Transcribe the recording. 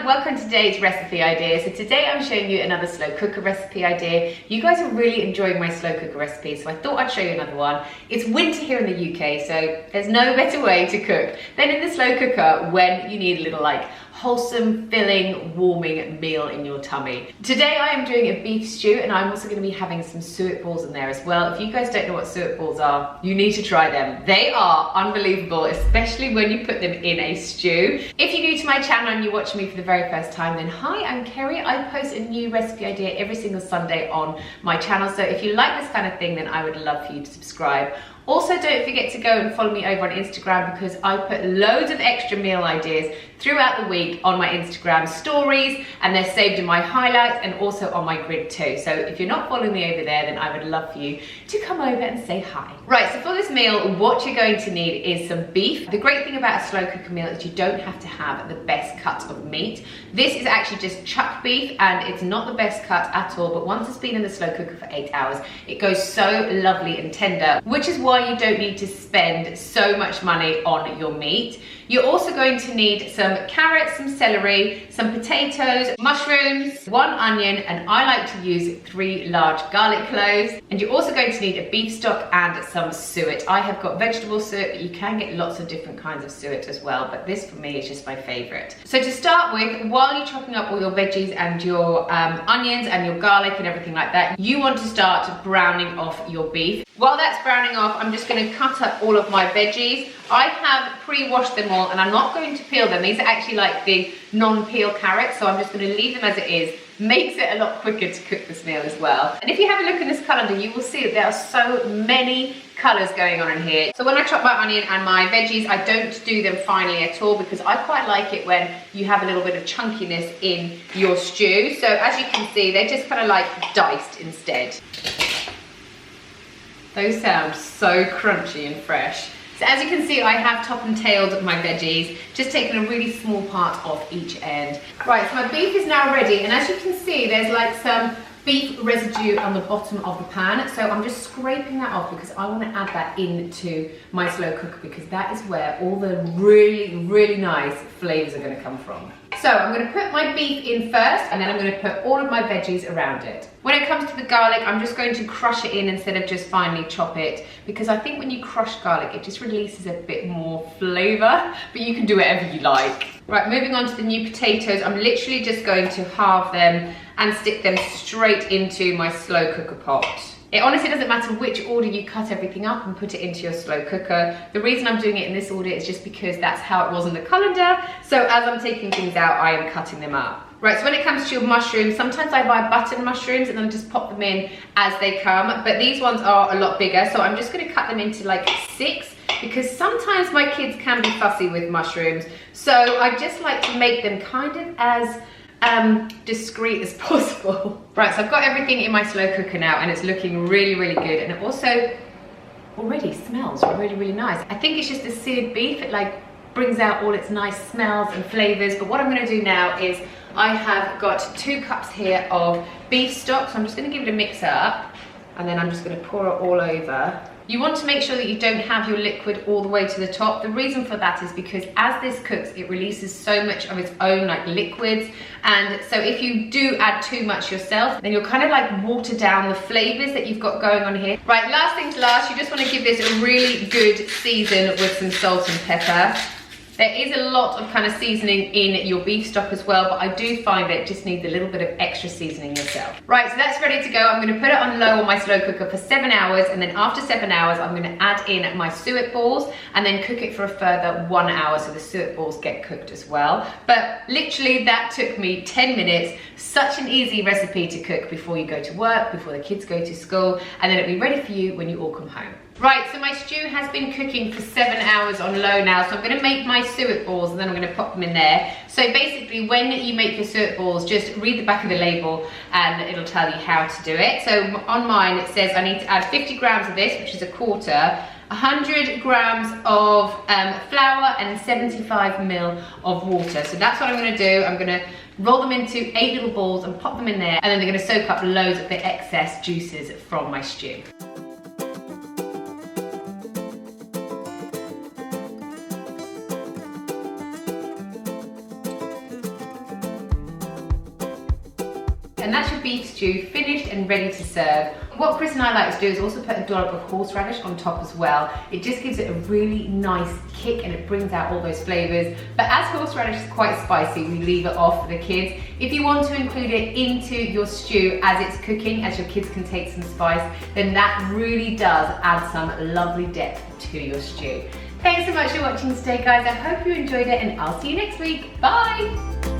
welcome to today's recipe idea. So today I'm showing you another slow cooker recipe idea. You guys are really enjoying my slow cooker recipes, so I thought I'd show you another one. It's winter here in the UK, so there's no better way to cook than in the slow cooker when you need a little wholesome, filling, warming meal in your tummy. Today I am doing a beef stew, and I'm also going to be having some suet balls in there as well. If you guys don't know what suet balls are, you need to try them. They are unbelievable, especially when you put them in a stew. If you're new to my channel and you're watching me for the very first time, then hi, I'm Kerry. I post a new recipe idea every single Sunday on my channel, so if you like this kind of thing, then I would love for you to subscribe. Also, don't forget to go and follow me over on Instagram, because I put loads of extra meal ideas throughout the week on my Instagram stories, and they're saved in my highlights and also on my grid too. So if you're not following me over there, then I would love for you to come over and say hi. Right, so for this meal, what you're going to need is some beef. The great thing about a slow cooker meal is you don't have to have the best cut of meat. This is actually just chuck beef, and it's not the best cut at all, but once it's been in the slow cooker for 8 hours, it goes so lovely and tender, which is why you don't need to spend so much money on your meat. You're also going to need some carrots, some celery, some potatoes, mushrooms, 1 onion, and I like to use 3 large garlic cloves. And you're also going to need a beef stock and some suet. I have got vegetable suet, but you can get lots of different kinds of suet as well, but this for me is just my favorite. So to start with, while you're chopping up all your veggies and your onions and your garlic and everything like that, you want to start browning off your beef. While that's browning off, I'm just going to cut up all of my veggies. I have pre-washed them all, and I'm not going to peel them. These are actually like the non-peel carrots, so I'm just going to leave them as it is. Makes it a lot quicker to cook this meal as well. And if you have a look in this calendar, you will see that there are so many colours going on in here. So when I chop my onion and my veggies, I don't do them finely at all, because I quite like it when you have a little bit of chunkiness in your stew. So as you can see, they're just kind of like diced instead. Those sound so crunchy and fresh. So as you can see, I have top and tailed my veggies, just taking a really small part off each end. Right, so my beef is now ready, and as you can see, there's like some beef residue on the bottom of the pan, so I'm just scraping that off because I want to add that into my slow cooker, because that is where all the really nice flavours are going to come from. So I'm going to put my beef in first, and then I'm going to put all of my veggies around it. When it comes to the garlic, I'm just going to crush it in instead of just finely chop it, because I think when you crush garlic, it just releases a bit more flavour, but you can do whatever you like. Right, moving on to the new potatoes, I'm literally just going to halve them and stick them straight into my slow cooker pot. It honestly doesn't matter which order you cut everything up and put it into your slow cooker. The reason I'm doing it in this order is just because that's how it was in the calendar. So as I'm taking things out, I am cutting them up. Right, so when it comes to your mushrooms, sometimes I buy button mushrooms and then just pop them in as they come. But these ones are a lot bigger, so I'm just going to cut them into like 6, because sometimes my kids can be fussy with mushrooms. So I just like to make them kind of as discreet as possible. Right, so I've got everything in my slow cooker now, and it's looking really good, and it also already smells really nice. I think it's just the seared beef, it brings out all its nice smells and flavors. But what I'm going to do now is I have got 2 cups here of beef stock, so I'm just going to give it a mix up, and then I'm just going to pour it all over. You want to make sure that you don't have your liquid all the way to the top. The reason for that is because as this cooks, it releases so much of its own liquids, and so if you do add too much yourself, then you'll kind of water down the flavors that you've got going on here. Right, last things last, you just want to give this a really good season with some salt and pepper. There is a lot of kind of seasoning in your beef stock as well, but I do find that it just needs a little bit of extra seasoning yourself. Right, so that's ready to go. I'm going to put it on low on my slow cooker for 7 hours, and then after 7 hours, I'm going to add in my suet balls and then cook it for a further 1 hour so the suet balls get cooked as well. But literally that took me 10 minutes. Such an easy recipe to cook before you go to work, before the kids go to school, and then it'll be ready for you when you all come home. Right, so my stew has been cooking for 7 hours on low now, so I'm going to make my suet balls and then I'm going to pop them in there. So basically, when you make your suet balls, just read the back of the label and it'll tell you how to do it. So on mine it says I need to add 50 grams of this, which is a quarter, 100 grams of flour, and 75 ml of water. So that's what I'm going to do. I'm going to roll them into 8 little balls and pop them in there, and then they're going to soak up loads of the excess juices from my stew. And that's your beef stew finished and ready to serve. What Chris and I like to do is also put a dollop of horseradish on top as well. It just gives it a really nice kick and it brings out all those flavors. But as horseradish is quite spicy, we leave it off for the kids. If you want to include it into your stew as it's cooking, as your kids can take some spice, then that really does add some lovely depth to your stew. Thanks so much for watching today, guys. I hope you enjoyed it and I'll see you next week. Bye!